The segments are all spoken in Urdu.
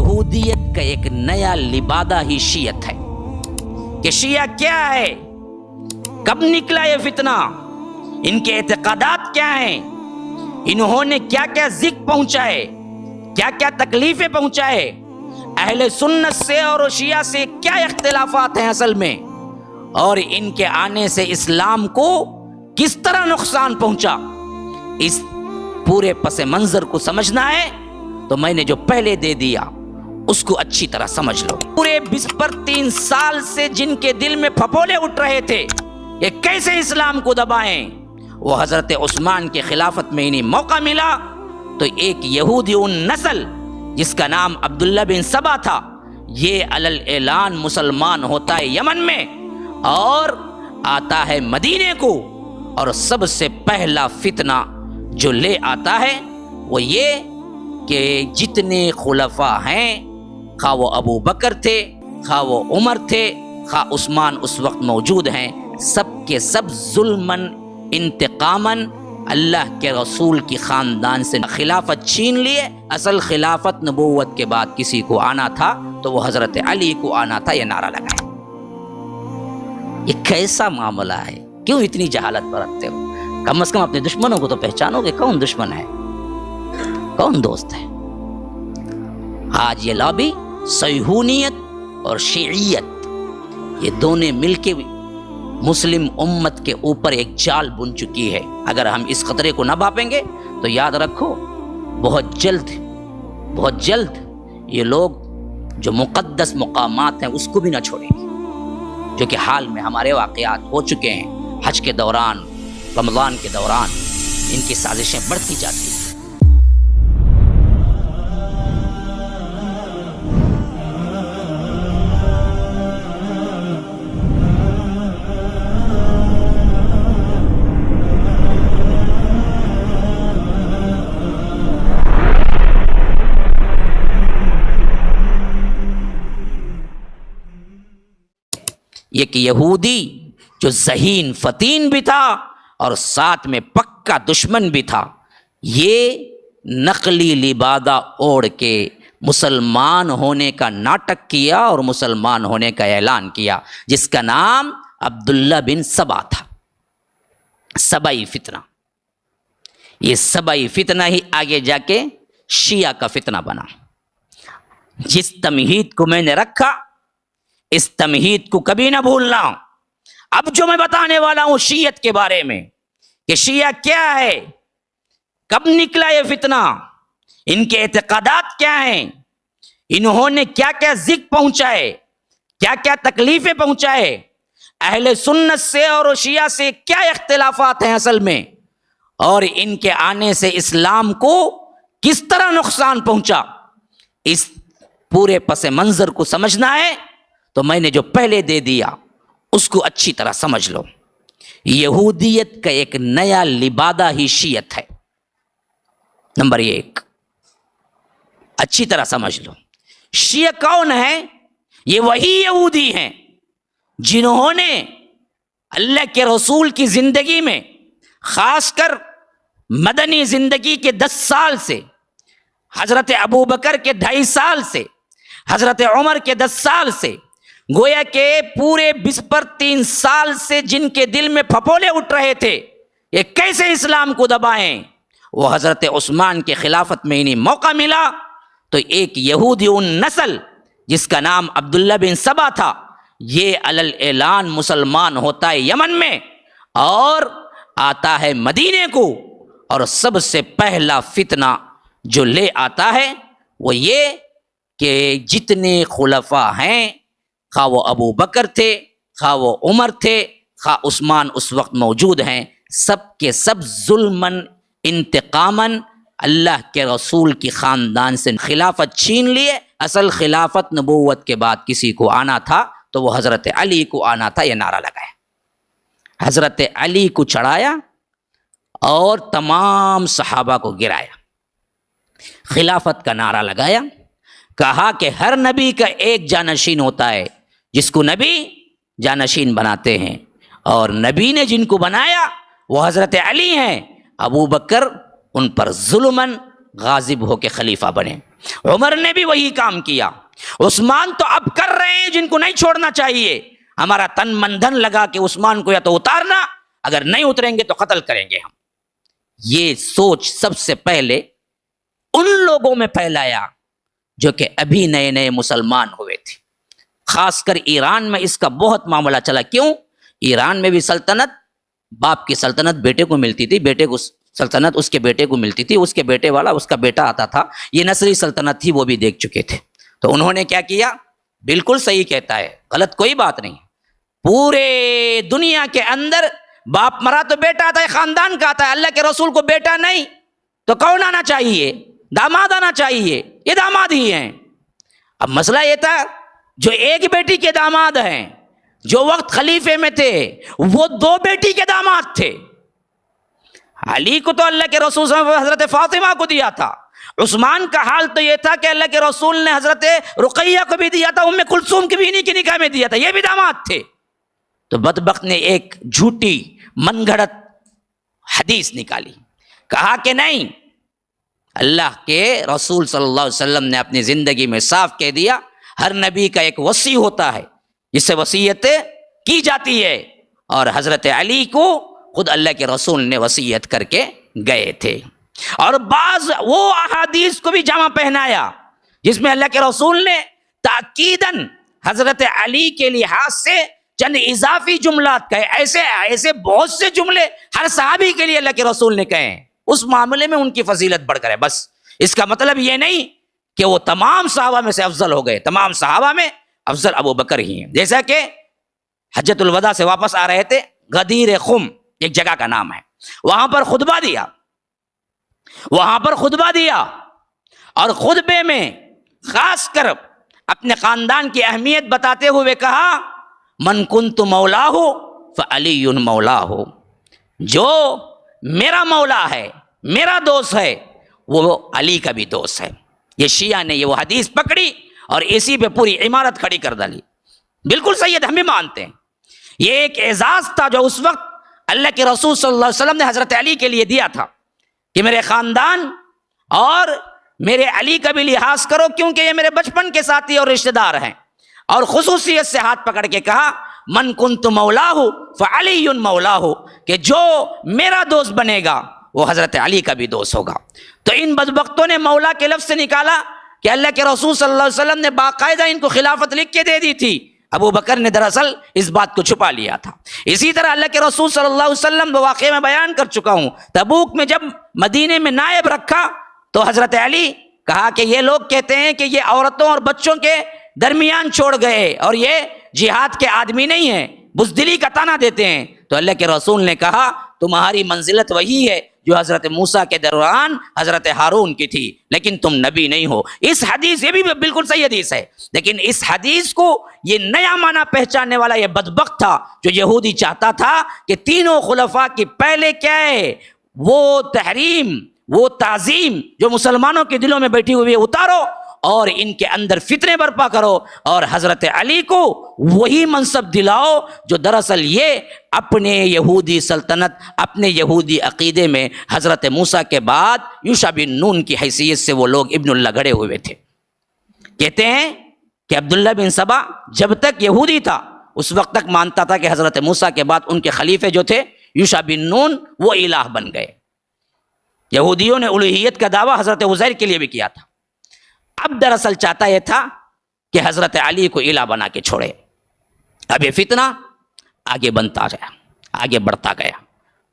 یہودیت کا ایک نیا لبادہ ہی شیعت ہے کہ شیعہ کیا ہے، کب نکلا یہ فتنہ، ان کے اعتقادات کیا ہیں، انہوں نے کیا کیا ذکر پہنچائے، کیا کیا تکلیفیں پہنچائے، اہل سنت سے اور شیعہ سے کیا اختلافات ہیں اصل میں، اور ان کے آنے سے اسلام کو کس طرح نقصان پہنچا، اس پورے پس منظر کو سمجھنا ہے تو میں نے جو پہلے دے دیا اس کو اچھی طرح سمجھ لو۔ پورے 23 سال سے جن کے دل میں پھپولے اٹھ رہے تھے یہ کیسے اسلام کو دبائیں، وہ حضرت عثمان کے خلافت میں انہیں موقع ملا تو ایک یہودی ان نسل جس کا نام عبداللہ بن سبا تھا، یہ علل اعلان مسلمان ہوتا ہے یمن میں اور آتا ہے مدینے کو، اور سب سے پہلا فتنہ جو لے آتا ہے وہ یہ کہ جتنے خلفاء ہیں، خواہ وہ ابو بکر تھے، خواہ وہ عمر تھے، خواہ عثمان اس وقت موجود ہیں، سب کے سب ظلماً انتقاماً اللہ کے رسول کی خاندان سے خلافت چھین لیے۔ اصل خلافت نبوت کے بعد کسی کو آنا تھا تو وہ حضرت علی کو آنا تھا، یہ نعرہ لگائے۔ یہ کیسا معاملہ ہے، کیوں اتنی جہالت برتتے ہو؟ کم از کم اپنے دشمنوں کو تو پہچانو کہ کون دشمن ہے کون دوست ہے۔ آج یہ لابی صہیونیت اور شیعیت یہ دونوں مل کے مسلم امت کے اوپر ایک جال بن چکی ہے۔ اگر ہم اس خطرے کو نہ بھاپیں گے تو یاد رکھو بہت جلد یہ لوگ جو مقدس مقامات ہیں اس کو بھی نہ چھوڑیں گے، جو کہ حال میں ہمارے واقعات ہو چکے ہیں۔ حج کے دوران، رمضان کے دوران ان کی سازشیں بڑھتی جاتی ہیں۔ ایک یہودی جو ذہین فتین بھی تھا اور ساتھ میں پکا دشمن بھی تھا، یہ نقلی لبادہ اوڑھ کے مسلمان ہونے کا ناٹک کیا اور مسلمان ہونے کا اعلان کیا، جس کا نام عبداللہ بن سبا تھا۔ سبائی فتنہ، یہ سبائی فتنہ ہی آگے جا کے شیعہ کا فتنہ بنا۔ جس تمہید کو میں نے رکھا اس تمہید کو کبھی نہ بھولنا۔ اب جو میں بتانے والا ہوں شیعت کے بارے میں کہ شیعہ کیا ہے، کب نکلا یہ فتنہ، ان کے اعتقادات کیا ہیں، انہوں نے کیا کیا ذکر پہنچائے، کیا کیا تکلیفیں پہنچائے، اہل سنت سے اور شیعہ سے کیا اختلافات ہیں اصل میں، اور ان کے آنے سے اسلام کو کس طرح نقصان پہنچا، اس پورے پس منظر کو سمجھنا ہے تو میں نے جو پہلے دے دیا اس کو اچھی طرح سمجھ لو۔ یہودیت کا ایک نیا لبادہ ہی شیعت ہے۔ نمبر 1 اچھی طرح سمجھ لو، شیعہ کون ہے؟ یہ وہی یہودی ہیں جنہوں نے اللہ کے رسول کی زندگی میں، خاص کر مدنی زندگی کے 10 سال سے، حضرت ابو بکر کے 2.5 سال سے، حضرت عمر کے 10 سال سے، گویا کہ پورے 23 سال سے جن کے دل میں پھپولے اٹھ رہے تھے یہ کیسے اسلام کو دبائیں، وہ حضرت عثمان کے خلافت میں انہیں موقع ملا تو ایک یہودی ان نسل جس کا نام عبداللہ بن سبا تھا، یہ علل اعلان مسلمان ہوتا ہے یمن میں اور آتا ہے مدینے کو، اور سب سے پہلا فتنہ جو لے آتا ہے وہ یہ کہ جتنے خلفاء ہیں، خواہ وہ ابو بکر تھے، خواہ وہ عمر تھے، خواہ عثمان اس وقت موجود ہیں، سب کے سب ظلماً انتقاماً اللہ کے رسول کی خاندان سے خلافت چھین لیے۔ اصل خلافت نبوت کے بعد کسی کو آنا تھا تو وہ حضرت علی کو آنا تھا، یہ نعرہ لگایا، حضرت علی کو چڑھایا اور تمام صحابہ کو گرایا، خلافت کا نعرہ لگایا، کہا کہ ہر نبی کا ایک جانشین ہوتا ہے جس کو نبی جانشین بناتے ہیں، اور نبی نے جن کو بنایا وہ حضرت علی ہیں، ابو بکر ان پر ظلماً غاضب ہو کے خلیفہ بنے۔ عمر نے بھی وہی کام کیا، عثمان تو اب کر رہے ہیں جن کو نہیں چھوڑنا چاہیے۔ ہمارا تن من دھن لگا کہ عثمان کو یا تو اتارنا، اگر نہیں اتریں گے تو قتل کریں گے ہم۔ یہ سوچ سب سے پہلے ان لوگوں میں پھیلایا جو کہ ابھی نئے نئے مسلمان ہوئے تھے، خاص کر ایران میں اس کا بہت معاملہ چلا۔ کیوں؟ ایران میں بھی سلطنت، باپ کی سلطنت بیٹے کو ملتی تھی، بیٹے کو سلطنت اس کے بیٹے کو ملتی تھی، اس کے بیٹے والا اس کا بیٹا آتا تھا، یہ نسلی سلطنت تھی، وہ بھی دیکھ چکے تھے۔ تو انہوں نے کیا کیا؟ بالکل صحیح کہتا ہے، غلط کوئی بات نہیں۔ پورے دنیا کے اندر باپ مرا تو بیٹا آتا ہے، خاندان کا آتا ہے، اللہ کے رسول کو بیٹا نہیں تو کون آنا چاہیے؟ داماد آنا چاہیے، یہ داماد ہی ہیں۔ اب مسئلہ یہ تھا جو ایک بیٹی کے داماد ہیں، جو وقت خلیفے میں تھے وہ 2 بیٹی کے داماد تھے۔ علی کو تو اللہ کے رسول صلی اللہ علیہ وسلم حضرت فاطمہ کو دیا تھا، عثمان کا حال تو یہ تھا کہ اللہ کے رسول نے حضرت رقیہ کو بھی دیا تھا، ام کلثوم کی بھی انہی کے نکاح میں دیا تھا، یہ بھی داماد تھے۔ تو بدبخت نے ایک جھوٹی من گھڑت حدیث نکالی، کہا کہ نہیں، اللہ کے رسول صلی اللہ علیہ وسلم نے اپنی زندگی میں صاف کہہ دیا، ہر نبی کا ایک وصی ہوتا ہے جس سے وصیتیں کی جاتی ہے، اور حضرت علی کو خود اللہ کے رسول نے وصیت کر کے گئے تھے۔ اور بعض وہ احادیث کو بھی جامع پہنایا جس میں اللہ کے رسول نے تاکیداً حضرت علی کے لحاظ سے چند اضافی جملات کہے، ایسے بہت سے جملے ہر صحابی کے لیے اللہ کے رسول نے کہے، اس معاملے میں ان کی فضیلت بڑھ کر ہے۔ بس اس کا مطلب یہ نہیں کہ وہ تمام صحابہ میں سے افضل ہو گئے، تمام صحابہ میں افضل ابو بکر ہی ہیں۔ جیسا کہ حجۃ الوداع سے واپس آ رہے تھے، غدیر خم ایک جگہ کا نام ہے، وہاں پر خطبہ دیا، اور خطبے میں خاص کر اپنے خاندان کی اہمیت بتاتے ہوئے کہا، من کنت مولاہ فعلی مولاہ، جو میرا مولا ہے، میرا دوست ہے، وہ علی کا بھی دوست ہے۔ یہ شیعہ نے یہ وہ حدیث پکڑی اور اسی پہ پوری عمارت کھڑی کر ڈالی۔ بالکل سید، ہم بھی مانتے ہیں یہ ایک اعزاز تھا جو اس وقت اللہ کے رسول صلی اللہ علیہ وسلم نے حضرت علی کے لیے دیا تھا کہ میرے خاندان اور میرے علی کا بھی لحاظ کرو، کیونکہ یہ میرے بچپن کے ساتھی اور رشتہ دار ہیں۔ اور خصوصیت سے ہاتھ پکڑ کے کہا، من کنت مولاہ فعلی مولاہ، کہ جو میرا دوست بنے گا وہ حضرت علی کا بھی دوست ہوگا۔ تو ان بدبختوں نے مولا کے لفظ سے نکالا کہ اللہ کے رسول صلی اللہ علیہ وسلم نے باقاعدہ ان کو خلافت لکھ کے دے دی تھی، ابو بکر نے دراصل اس بات کو چھپا لیا تھا۔ اسی طرح اللہ کے رسول صلی اللہ علیہ وسلم وہ واقعے میں بیان کر چکا ہوں، تبوک میں جب مدینے میں نائب رکھا تو حضرت علی کہا کہ یہ لوگ کہتے ہیں کہ یہ عورتوں اور بچوں کے درمیان چھوڑ گئے اور یہ جہاد کے آدمی نہیں ہیں، بزدلی کا تانا دیتے ہیں۔ تو اللہ کے رسول نے کہا تمہاری منزلت وہی ہے جو حضرت موسیٰ کے دوران حضرت ہارون کی تھی، لیکن تم نبی نہیں ہو۔ اس حدیث، یہ بھی بالکل صحیح حدیث ہے، لیکن اس حدیث کو یہ نیا معنی پہچاننے والا یہ بدبخت تھا جو یہودی چاہتا تھا کہ تینوں خلفاء کی پہلے کیا ہے، وہ تحریم، وہ تعظیم جو مسلمانوں کے دلوں میں بیٹھی ہوئی ہے اتارو اور ان کے اندر فتنے برپا کرو، اور حضرت علی کو وہی منصب دلاؤ جو دراصل یہ اپنے یہودی سلطنت، اپنے یہودی عقیدے میں حضرت موسیٰ کے بعد یوشع بن نون کی حیثیت سے وہ لوگ ابن اللہ گڑے ہوئے تھے۔ کہتے ہیں کہ عبداللہ بن سبا جب تک یہودی تھا اس وقت تک مانتا تھا کہ حضرت موسیٰ کے بعد ان کے خلیفے جو تھے یوشع بن نون وہ الہ بن گئے۔ یہودیوں نے الوہیت کا دعویٰ حضرت عزیر کے لیے بھی کیا تھا۔ اب دراصل چاہتا یہ تھا کہ حضرت علی کو الہ بنا کے چھوڑے۔ اب یہ فتنہ آگے بنتا گیا، آگے بڑھتا گیا،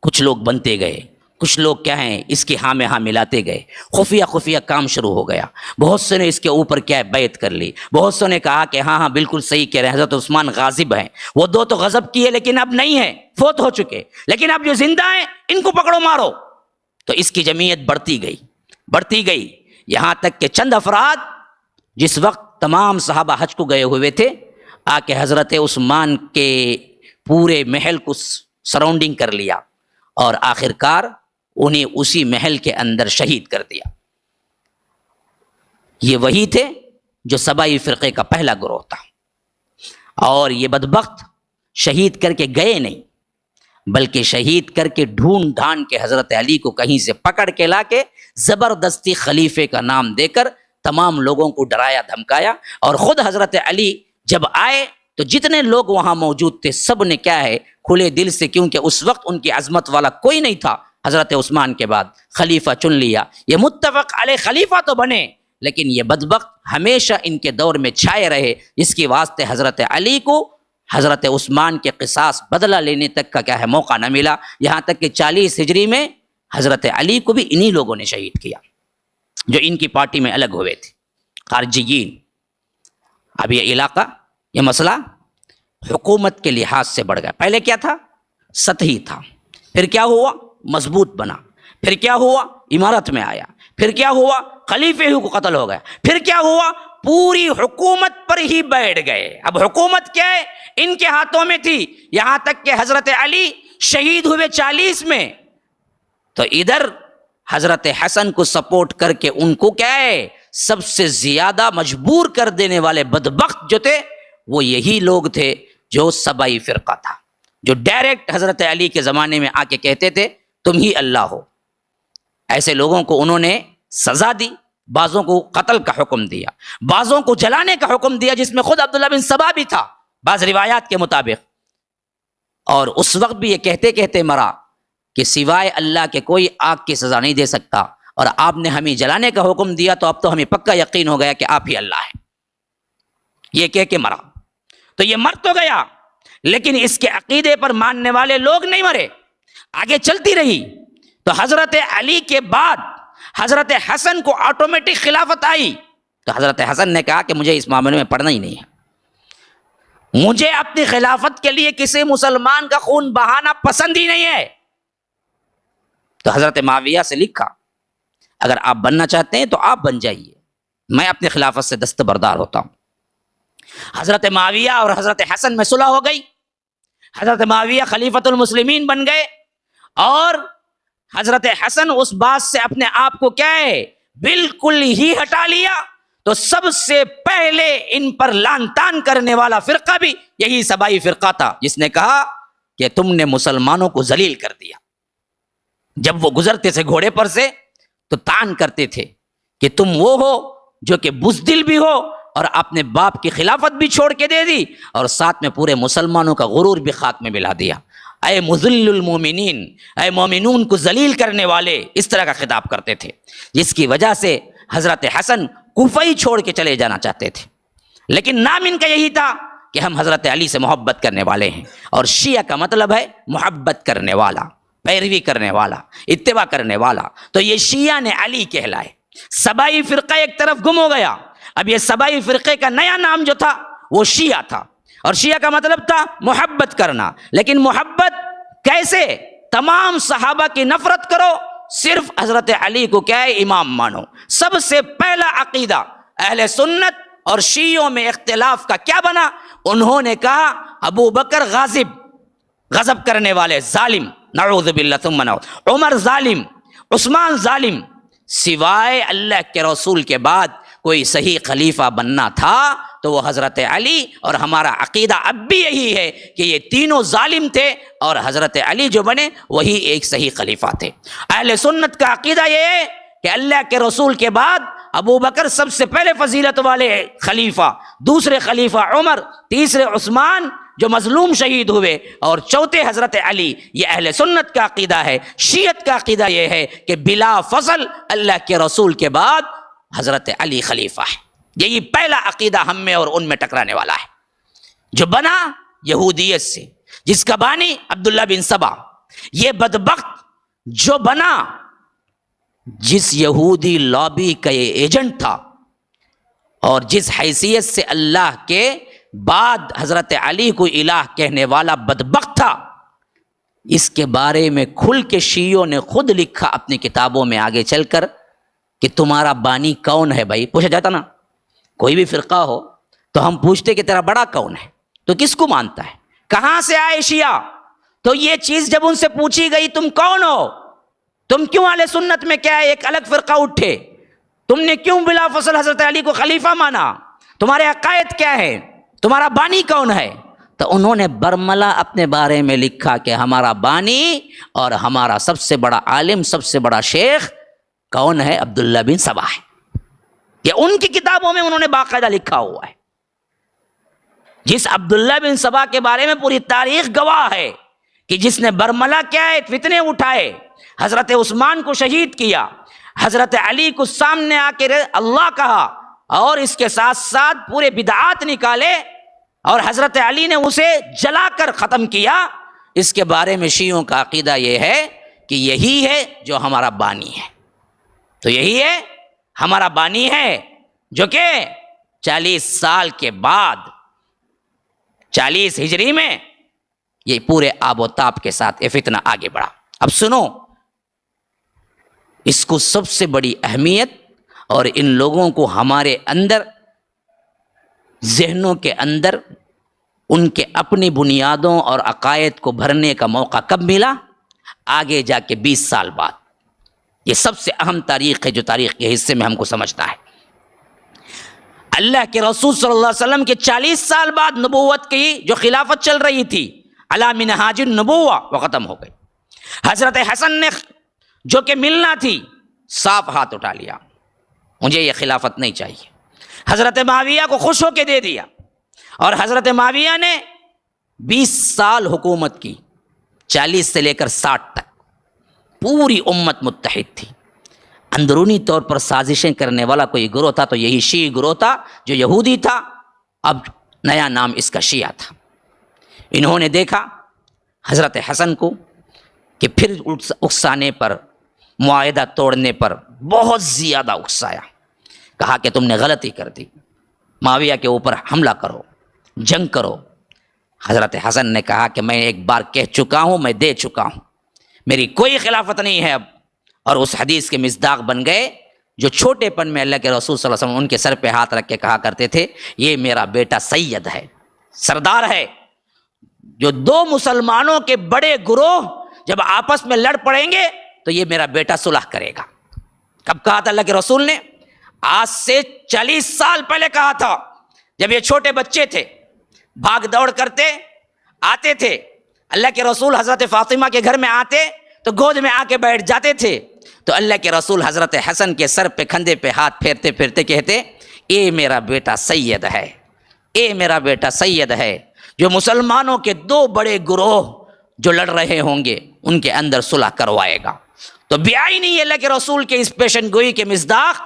کچھ لوگ بنتے گئے، کچھ لوگ کیا ہیں اس کی ہاں میں ہاں ملاتے گئے، خفیہ کام شروع ہو گیا۔ بہت سے نے اس کے اوپر کیا ہے بیعت کر لی، بہت سے نے کہا کہ ہاں بالکل صحیح کہہ رہے ہیں، حضرت عثمان غاضب ہیں، وہ 2 تو غضب کیے لیکن اب نہیں ہیں، فوت ہو چکے، لیکن اب جو زندہ ہیں ان کو پکڑو مارو۔ تو اس کی جمعیت بڑھتی گئی یہاں تک کہ چند افراد جس وقت تمام صحابہ حج کو گئے ہوئے تھے آ کے حضرت عثمان کے پورے محل کو سراؤنڈنگ کر لیا اور آخر کار انہیں اسی محل کے اندر شہید کر دیا۔ یہ وہی تھے جو سبائی فرقے کا پہلا گروہ تھا، اور یہ بدبخت شہید کر کے گئے نہیں بلکہ شہید کر کے ڈھونڈ ڈھانڈ کے حضرت علی کو کہیں سے پکڑ کے لا کے زبردستی خلیفے کا نام دے کر تمام لوگوں کو ڈرایا دھمکایا، اور خود حضرت علی جب آئے تو جتنے لوگ وہاں موجود تھے سب نے کیا ہے کھلے دل سے، کیونکہ اس وقت ان کی عظمت والا کوئی نہیں تھا، حضرت عثمان کے بعد خلیفہ چن لیا۔ یہ متفق علیہ خلیفہ تو بنے، لیکن یہ بدبخت ہمیشہ ان کے دور میں چھائے رہے، جس کی واسطے حضرت علی کو حضرت عثمان کے قصاص بدلہ لینے تک کا کیا ہے موقع نہ ملا، یہاں تک کہ 40 ہجری میں حضرت علی کو بھی انہی لوگوں نے شہید کیا جو ان کی پارٹی میں الگ ہوئے تھے، خارجیین۔ اب یہ علاقہ، یہ مسئلہ حکومت کے لحاظ سے بڑھ گیا۔ پہلے کیا تھا؟ سطحی تھا، پھر کیا ہوا؟ مضبوط بنا، پھر کیا ہوا؟ امارت میں آیا، پھر کیا ہوا؟ خلیفے ہی کو قتل ہو گیا، پھر کیا ہوا؟ پوری حکومت پر ہی بیٹھ گئے۔ اب حکومت کیا ہے؟ ان کے ہاتھوں میں تھی، یہاں تک کہ حضرت علی شہید ہوئے 40 میں، تو ادھر حضرت حسن کو سپورٹ کر کے ان کو کیا ہے سب سے زیادہ مجبور کر دینے والے بدبخت جو تھے وہ یہی لوگ تھے جو سبائی فرقہ تھا، جو ڈائریکٹ حضرت علی کے زمانے میں آ کے کہتے تھے تم ہی اللہ ہو۔ ایسے لوگوں کو انہوں نے سزا دی، بعضوں کو قتل کا حکم دیا، بعضوں کو جلانے کا حکم دیا، جس میں خود عبداللہ بن سبا بھی تھا بعض روایات کے مطابق، اور اس وقت بھی یہ کہتے کہتے مرا کہ سوائے اللہ کے کوئی آگ کی سزا نہیں دے سکتا، اور آپ نے ہمیں جلانے کا حکم دیا تو اب تو ہمیں پکا یقین ہو گیا کہ آپ ہی اللہ ہیں، یہ کہہ کے مرا۔ تو یہ مر تو گیا، لیکن اس کے عقیدے پر ماننے والے لوگ نہیں مرے، آگے چلتی رہی۔ تو حضرت علی کے بعد حضرت حسن کو آٹومیٹک خلافت آئی، تو حضرت حسن نے کہا کہ مجھے اس معاملے میں پڑھنا ہی نہیں ہے، مجھے اپنی خلافت کے لیے کسی مسلمان کا خون بہانا پسند ہی نہیں ہے۔ تو حضرت معاویہ سے لکھا اگر آپ بننا چاہتے ہیں تو آپ بن جائیے، میں اپنی خلافت سے دستبردار ہوتا ہوں۔ حضرت معاویہ اور حضرت حسن میں صلح ہو گئی، حضرت معاویہ خلیفۃ المسلمین بن گئے، اور حضرت حسن اس بات سے اپنے آپ کو کیا ہے بالکل ہی ہٹا لیا۔ تو سب سے پہلے ان پر لان تان کرنے والا فرقہ بھی یہی سبائی فرقہ تھا، جس نے کہا کہ تم نے مسلمانوں کو ذلیل کر دیا۔ جب وہ گزرتے تھے گھوڑے پر سے تو تان کرتے تھے کہ تم وہ ہو جو کہ بزدل بھی ہو اور اپنے باپ کی خلافت بھی چھوڑ کے دے دی، اور ساتھ میں پورے مسلمانوں کا غرور بھی خاک میں ملا دیا۔ اے مذل المومنین، اے مومنون کو ذلیل کرنے والے، اس طرح کا خطاب کرتے تھے، جس کی وجہ سے حضرت حسن کوفہ ہی چھوڑ کے چلے جانا چاہتے تھے، لیکن نام ان کا یہی تھا کہ ہم حضرت علی سے محبت کرنے والے ہیں، اور شیعہ کا مطلب ہے محبت کرنے والا، پیروی کرنے والا، اتباع کرنے والا۔ تو یہ شیعہ نے علی کہلائے۔ سبائی فرقہ ایک طرف گم ہو گیا، اب یہ سبائی فرقے کا نیا نام جو تھا وہ شیعہ تھا، اور شیعہ کا مطلب تھا محبت کرنا، لیکن محبت کیسے؟ تمام صحابہ کی نفرت کرو، صرف حضرت علی کو کیا ہے امام مانو۔ سب سے پہلا عقیدہ اہل سنت اور شیعوں میں اختلاف کا کیا بنا؟ انہوں نے کہا ابو بکر غضب کرنے والے، ظالم، نعوذ باللہ ثم نعوذ، عمر ظالم، عثمان ظالم، سوائے اللہ کے رسول کے بعد کوئی صحیح خلیفہ بننا تھا تو وہ حضرت علی، اور ہمارا عقیدہ اب بھی یہی ہے کہ یہ تینوں ظالم تھے اور حضرت علی جو بنے وہی ایک صحیح خلیفہ تھے۔ اہل سنت کا عقیدہ یہ ہے کہ اللہ کے رسول کے بعد ابو بکر سب سے پہلے فضیلت والے خلیفہ، دوسرے خلیفہ عمر، تیسرے عثمان جو مظلوم شہید ہوئے، اور چوتھے حضرت علی۔ یہ اہل سنت کا عقیدہ ہے۔ شیعت کا عقیدہ یہ ہے کہ بلا فصل اللہ کے رسول کے بعد حضرت علی خلیفہ ہے۔ یہی پہلا عقیدہ ہم میں اور ان میں ٹکرانے والا ہے، جو بنا یہودیت سے، جس کا بانی عبداللہ بن سبا۔ یہ بدبخت جو بنا، جس یہودی لابی کا یہ ایجنٹ تھا، اور جس حیثیت سے اللہ کے بعد حضرت علی کو الہ کہنے والا بدبخت تھا، اس کے بارے میں کھل کے شیعوں نے خود لکھا اپنی کتابوں میں آگے چل کر کہ تمہارا بانی کون ہے۔ بھائی پوچھا جاتا نا، کوئی بھی فرقہ ہو تو ہم پوچھتے کہ تیرا بڑا کون ہے، تو کس کو مانتا ہے، کہاں سے آئے شیعہ؟ تو یہ چیز جب ان سے پوچھی گئی تم کون ہو، تم کیوں اہل سنت میں کیا ہے ایک الگ فرقہ اٹھے، تم نے کیوں بلا فصل حضرت علی کو خلیفہ مانا، تمہارے عقائد کیا ہے، تمہارا بانی کون ہے؟ تو انہوں نے برملا اپنے بارے میں لکھا کہ ہمارا بانی اور ہمارا سب سے بڑا عالم، سب سے بڑا شیخ کون ہے؟ عبداللہ بن سبا ہے. یہ ان کی کتابوں میں انہوں نے باقاعدہ لکھا ہوا ہے. جس عبداللہ بن سبا کے بارے میں پوری تاریخ گواہ ہے کہ جس نے برملا کیا ہے، فتنے اٹھائے، حضرت عثمان کو شہید کیا، حضرت علی کو سامنے آ کے اللہ کہا، اور اس کے ساتھ ساتھ پورے بدعات نکالے، اور حضرت علی نے اسے جلا کر ختم کیا. اس کے بارے میں شیعوں کا عقیدہ یہ ہے کہ یہی ہے جو ہمارا بانی ہے. تو یہی ہے ہمارا بانی ہے جو کہ 40 سال کے بعد 40 ہجری میں یہ پورے آب و تاب کے ساتھ یہ فتنہ آگے بڑھا. اب سنو، اس کو سب سے بڑی اہمیت، اور ان لوگوں کو ہمارے اندر ذہنوں کے اندر ان کے اپنی بنیادوں اور عقائد کو بھرنے کا موقع کب ملا؟ آگے جا کے 20 سال بعد. یہ سب سے اہم تاریخ ہے جو تاریخ کے حصے میں ہم کو سمجھنا ہے. اللہ کے رسول صلی اللہ علیہ وسلم کے 40 سال بعد نبوت کی جو خلافت چل رہی تھی علی منہاج النبوہ وہ ختم ہو گئی. حضرت حسن نے جو کہ ملنا تھی صاف ہاتھ اٹھا لیا، مجھے یہ خلافت نہیں چاہیے. حضرت معاویہ کو خوش ہو کے دے دیا، اور حضرت معاویہ نے 20 سال حکومت کی، 40 سے لے کر 60 تک. پوری امت متحد تھی. اندرونی طور پر سازشیں کرنے والا کوئی گروہ تھا تو یہی شیعی گروہ تھا جو یہودی تھا، اب نیا نام اس کا شیعہ تھا. انہوں نے دیکھا حضرت حسن کو کہ پھر اکسانے پر، معاہدہ توڑنے پر بہت زیادہ اکسایا. کہا کہ تم نے غلطی کر دی، معاویہ کے اوپر حملہ کرو، جنگ کرو. حضرت حسن نے کہا کہ میں ایک بار کہہ چکا ہوں، میں دے چکا ہوں، میری کوئی خلافت نہیں ہے اب. اور اس حدیث کے مصداق بن گئے جو چھوٹے پن میں اللہ کے رسول صلی اللہ علیہ وسلم ان کے سر پہ ہاتھ رکھ کے کہا کرتے تھے، یہ میرا بیٹا سید ہے، سردار ہے. جو 2 مسلمانوں کے بڑے گروہ جب آپس میں لڑ پڑیں گے تو یہ میرا بیٹا صلح کرے گا. کب کہا تھا اللہ کے رسول نے؟ آج سے 40 سال پہلے کہا تھا، جب یہ چھوٹے بچے تھے، بھاگ دوڑ کرتے آتے تھے. اللہ کے رسول حضرت فاطمہ کے گھر میں آتے تو گود میں آ کے بیٹھ جاتے تھے. تو اللہ کے رسول حضرت حسن کے سر پہ، کندھے پہ ہاتھ پھیرتے پھرتے کہتے، اے میرا بیٹا سید ہے، اے میرا بیٹا سید ہے. جو مسلمانوں کے 2 بڑے گروہ جو لڑ رہے ہوں گے ان کے اندر صلح کروائے گا. تو بیائی نہیں اللہ کے رسول کے اس پیشن گوئی کے مصداق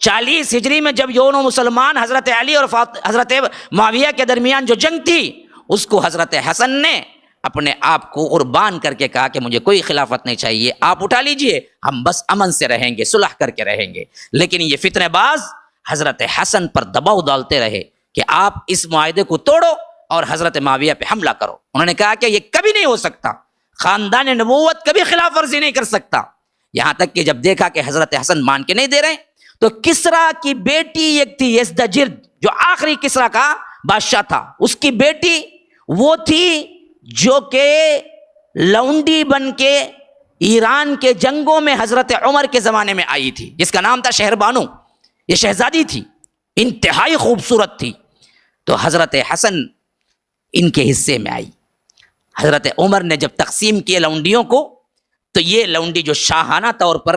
40 ہجری میں جب دونوں مسلمان حضرت علی اور حضرت معاویہ کے درمیان جو جنگ تھی، اس کو حضرت حسن نے اپنے آپ کو قربان کر کے کہا کہ مجھے کوئی خلافت نہیں چاہیے، آپ اٹھا لیجئے، ہم بس امن سے رہیں گے، صلح کر کے رہیں گے. لیکن یہ فتنہ باز حضرت حسن پر دباؤ ڈالتے رہے کہ آپ اس معاہدے کو توڑو اور حضرت معاویہ پہ حملہ کرو. انہوں نے کہا کہ یہ کبھی نہیں ہو سکتا، خاندان نبوت کبھی خلاف ورزی نہیں کر سکتا. یہاں تک کہ جب دیکھا کہ حضرت حسن مان کے نہیں دے رہے تو کسرا کی بیٹی ایک تھی یزدجرد، جو آخری کسرا کا بادشاہ تھا، اس کی بیٹی وہ تھی جو کہ لونڈی بن کے ایران کے جنگوں میں حضرت عمر کے زمانے میں آئی تھی، جس کا نام تھا شہربانو. یہ شہزادی تھی، انتہائی خوبصورت تھی. تو حضرت حسن ان کے حصے میں آئی. حضرت عمر نے جب تقسیم کیے لونڈیوں کو تو یہ لونڈی جو شاہانہ طور پر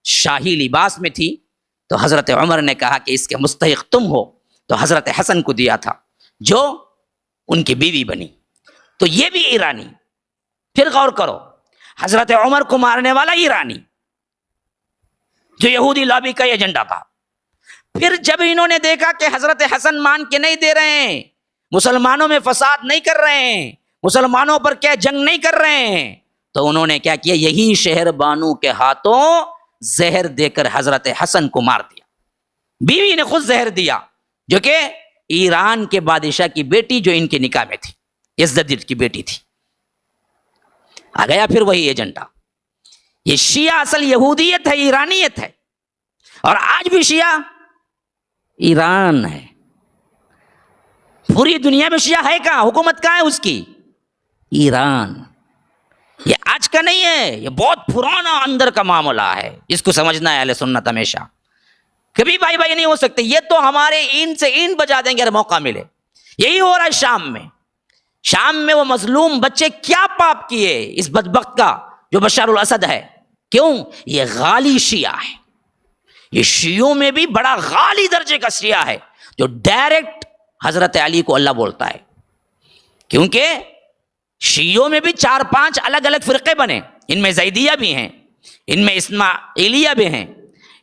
شاہی لباس میں تھی تو حضرت عمر نے کہا کہ اس کے مستحق تم ہو، تو حضرت حسن کو دیا تھا جو ان کی بیوی بنی. تو یہ بھی ایرانی. پھر غور کرو، حضرت عمر کو مارنے والا ایرانی جو یہودی لابی کا ایجنڈا تھا. پھر جب انہوں نے دیکھا کہ حضرت حسن مان کے نہیں دے رہے ہیں، مسلمانوں میں فساد نہیں کر رہے ہیں، مسلمانوں پر کیا جنگ نہیں کر رہے ہیں، تو انہوں نے کیا کیا؟ یہی شہر بانو کے ہاتھوں زہر دے کر حضرت حسن کو مار دیا. بیوی نے خود زہر دیا، جو کہ ایران کے بادشاہ کی بیٹی جو ان کے نکاح میں تھی، یزدجرد کی بیٹی تھی. آ گیا پھر وہی ایجنڈا. یہ شیعہ اصل یہودیت ہے، ایرانیت ہے. اور آج بھی شیعہ ایران ہے. پوری دنیا میں شیعہ ہے کہاں؟ حکومت کہاں ہے اس کی؟ ایران. یہ آج کا نہیں ہے، یہ بہت پرانا اندر کا معاملہ ہے. اس کو سمجھنا ہے اہل سنت ہمیشہ. کبھی بھائی بھائی نہیں ہو سکتے. یہ تو ہمارے این سے این بجا دیں گے اگر موقع ملے. یہی ہو رہا ہے شام میں. شام میں وہ مظلوم بچے کیا پاپ کیے اس بدبخت کا جو بشار الاسد ہے؟ کیوں؟ یہ غالی شیعہ ہے، یہ شیعوں میں بھی بڑا غالی درجے کا شیعہ ہے جو ڈائریکٹ حضرت علی کو اللہ بولتا ہے. کیونکہ شیعوں میں بھی 4-5 الگ الگ فرقے بنے، ان میں زیدیہ بھی ہیں، ان میں اسماعیلیہ بھی ہیں،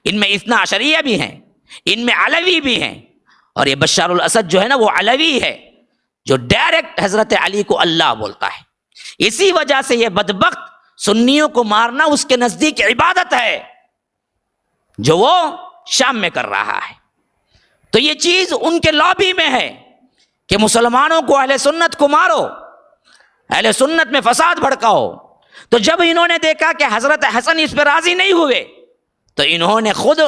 ان میں اثنا عشریہ بھی ہیں، ان میں علوی بھی ہیں، اور یہ بشار الاسد جو ہے نا وہ علوی ہے جو ڈائریکٹ حضرت علی کو اللہ بولتا ہے. اسی وجہ سے یہ بدبخت سنیوں کو مارنا اس کے نزدیک عبادت ہے جو وہ شام میں کر رہا ہے. تو یہ چیز ان کے لابی میں ہے کہ مسلمانوں کو، اہل سنت کو مارو، اہل سنت میں فساد بھڑکاؤ. تو جب انہوں نے دیکھا کہ حضرت حسن اس پہ راضی نہیں ہوئے تو انہوں نے خود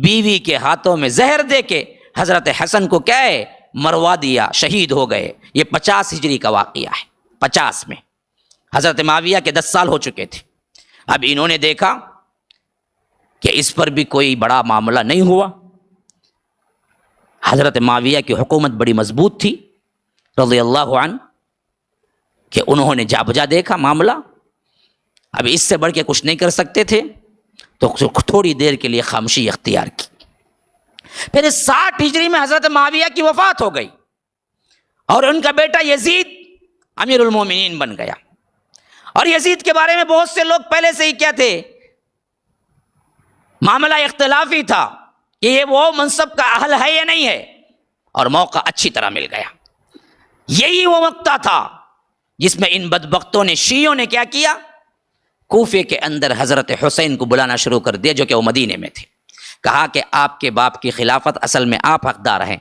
بیوی کے ہاتھوں میں زہر دے کے حضرت حسن کو کیا ہے مروا دیا، شہید ہو گئے. یہ 50 ہجری کا واقعہ ہے. 50 میں حضرت معاویہ کے 10 سال ہو چکے تھے. اب انہوں نے دیکھا کہ اس پر بھی کوئی بڑا معاملہ نہیں ہوا. حضرت معاویہ کی حکومت بڑی مضبوط تھی رضی اللہ عنہ، کہ انہوں نے جا بجا دیکھا معاملہ، اب اس سے بڑھ کے کچھ نہیں کر سکتے تھے تو تھوڑی دیر کے لیے خاموشی اختیار کی. پھر 60 ہجری میں حضرت معاویہ کی وفات ہو گئی اور ان کا بیٹا یزید امیر المومنین بن گیا. اور یزید کے بارے میں بہت سے لوگ پہلے سے ہی کیا تھے، معاملہ اختلافی تھا کہ یہ وہ منصب کا اہل ہے یا نہیں ہے، اور موقع اچھی طرح مل گیا. یہی وہ وقت تھا جس میں ان بدبختوں نے، شیعوں نے کیا کیا، کوفے کے اندر حضرت حسین کو بلانا شروع کر دیا جو کہ وہ مدینے میں تھے. کہا کہ آپ کے باپ کی خلافت اصل میں آپ حقدار ہیں،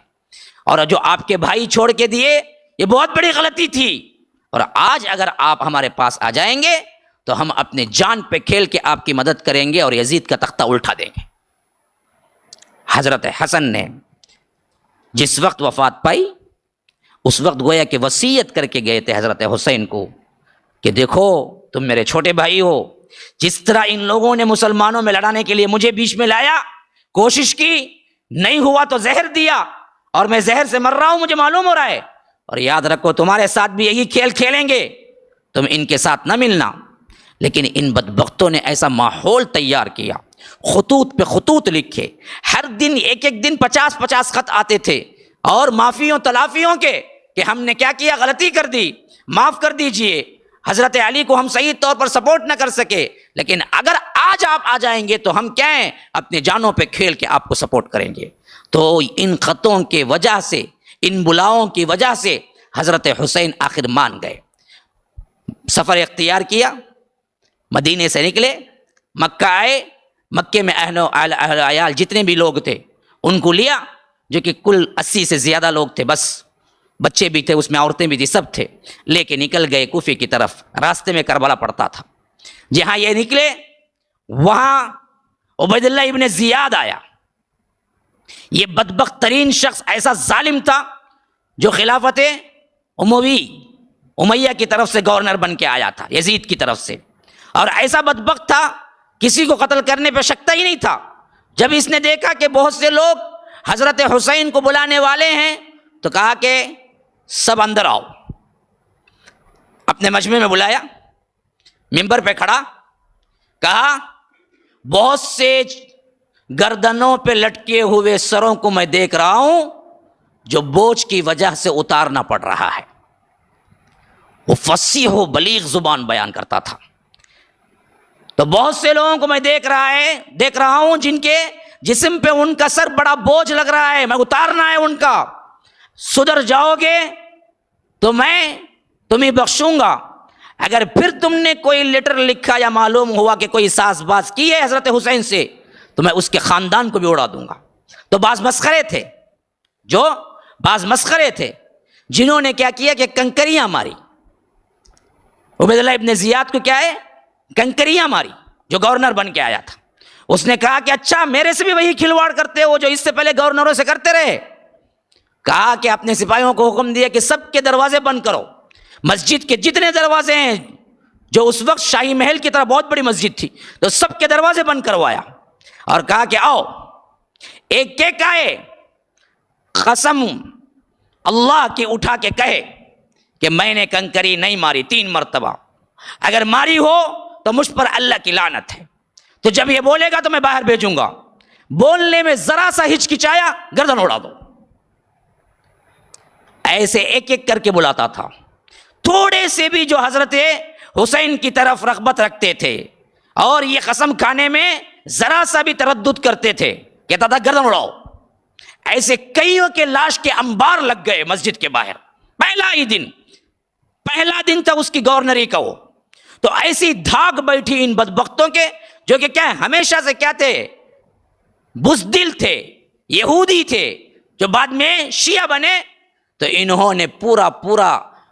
اور جو آپ کے بھائی چھوڑ کے دیے یہ بہت بڑی غلطی تھی، اور آج اگر آپ ہمارے پاس آ جائیں گے تو ہم اپنے جان پہ کھیل کے آپ کی مدد کریں گے اور یزید کا تختہ الٹا دیں گے. حضرت حسن نے جس وقت وفات پائی اس وقت گویا کہ وصیت کر کے گئے تھے حضرت حسین کو کہ دیکھو تم میرے چھوٹے بھائی ہو، جس طرح ان لوگوں نے مسلمانوں میں لڑانے کے لیے مجھے بیچ میں لایا، کوشش کی، نہیں ہوا تو زہر دیا، اور میں زہر سے مر رہا ہوں مجھے معلوم ہو رہا ہے، اور یاد رکھو تمہارے ساتھ بھی یہی کھیل کھیلیں گے، تم ان کے ساتھ نہ ملنا. لیکن ان بدبختوں نے ایسا ماحول تیار کیا، خطوط پہ خطوط لکھے، ہر دن ایک دن 50 خط آتے تھے، اور معافیوں تلافیوں کے کہ ہم نے کیا کیا، غلطی کر دی، معاف کر دیجئے، حضرت علی کو ہم صحیح طور پر سپورٹ نہ کر سکے، لیکن اگر آج آپ آ جائیں گے تو ہم کیا ہیں، اپنے جانوں پہ کھیل کے آپ کو سپورٹ کریں گے. تو ان خطوں کے وجہ سے، ان بلاؤں کی وجہ سے حضرت حسین آخر مان گئے. سفر اختیار کیا، مدینے سے نکلے، مکہ آئے، مکے میں اہل و عیال جتنے بھی لوگ تھے ان کو لیا، جو کہ کل 80 سے زیادہ لوگ تھے، بس بچے بھی تھے اس میں، عورتیں بھی تھی، سب تھے، لے کے نکل گئے کوفے کی طرف. راستے میں کربلا پڑتا تھا، جہاں یہ نکلے وہاں عبید اللہ ابن زیاد آیا. یہ بدبخت ترین شخص، ایسا ظالم تھا جو خلافت امیہ کی طرف سے گورنر بن کے آیا تھا، یزید کی طرف سے، اور ایسا بدبخت تھا کسی کو قتل کرنے پہ شکتا ہی نہیں تھا. جب اس نے دیکھا کہ بہت سے لوگ حضرت حسین کو بلانے والے ہیں تو کہا کہ سب اندر آؤ. اپنے مجمع میں بلایا، منبر پہ کھڑا، کہا بہت سے گردنوں پہ لٹکے ہوئے سروں کو میں دیکھ رہا ہوں جو بوجھ کی وجہ سے اتارنا پڑ رہا ہے. وہ فصیح و بلیغ زبان بیان کرتا تھا. تو بہت سے لوگوں کو میں دیکھ رہا ہوں جن کے جسم پہ ان کا سر بڑا بوجھ لگ رہا ہے، میں اتارنا ہے ان کا. سدھر جاؤ گے تو میں تمہیں بخشوں گا، اگر پھر تم نے کوئی لیٹر لکھا یا معلوم ہوا کہ کوئی ساز باز کی ہے حضرت حسین سے تو میں اس کے خاندان کو بھی اڑا دوں گا. تو بعض مسخرے تھے جنہوں نے کیا کیا کہ کنکریاں ماری. عبید اللہ ابن زیاد کو کیا ہے، کنکریاں ماری، جو گورنر بن کے آیا تھا. اس نے کہا کہ اچھا میرے سے بھی وہی کھلواڑ کرتے ہو جو اس سے پہلے گورنروں سے کرتے رہے. کہا کہ اپنے سپاہیوں کو حکم دیا کہ سب کے دروازے بند کرو، مسجد کے جتنے دروازے ہیں، جو اس وقت شاہی محل کی طرح بہت بڑی مسجد تھی، تو سب کے دروازے بند کروایا، اور کہا کہ آؤ ایک ایک آئے، قسم اللہ کی اٹھا کے کہے کہ میں نے کنکری نہیں ماری 3 مرتبہ، اگر ماری ہو تو مجھ پر اللہ کی لعنت ہے. تو جب یہ بولے گا تو میں باہر بھیجوں گا. بولنے میں ذرا سا ہچکچایا گردن اڑا دو. ایسے ایک ایک کر کے بلاتا تھا. تھوڑے سے بھی جو حضرت حسین کی طرف رغبت رکھتے تھے اور یہ قسم کھانے میں ذرا سا بھی تردد کرتے تھے, کہتا تھا گردن اڑاؤ. ایسے کئیوں کے لاش کے انبار لگ گئے مسجد کے باہر. پہلا دن تھا اس کی گورنری کا. وہ تو ایسی دھاگ بیٹھی ان بدبختوں کے, جو کہ کیا ہمیشہ سے کیا تھے, بزدل تھے, یہودی تھے, جو بعد میں شیعہ بنے. تو انہوں نے پورا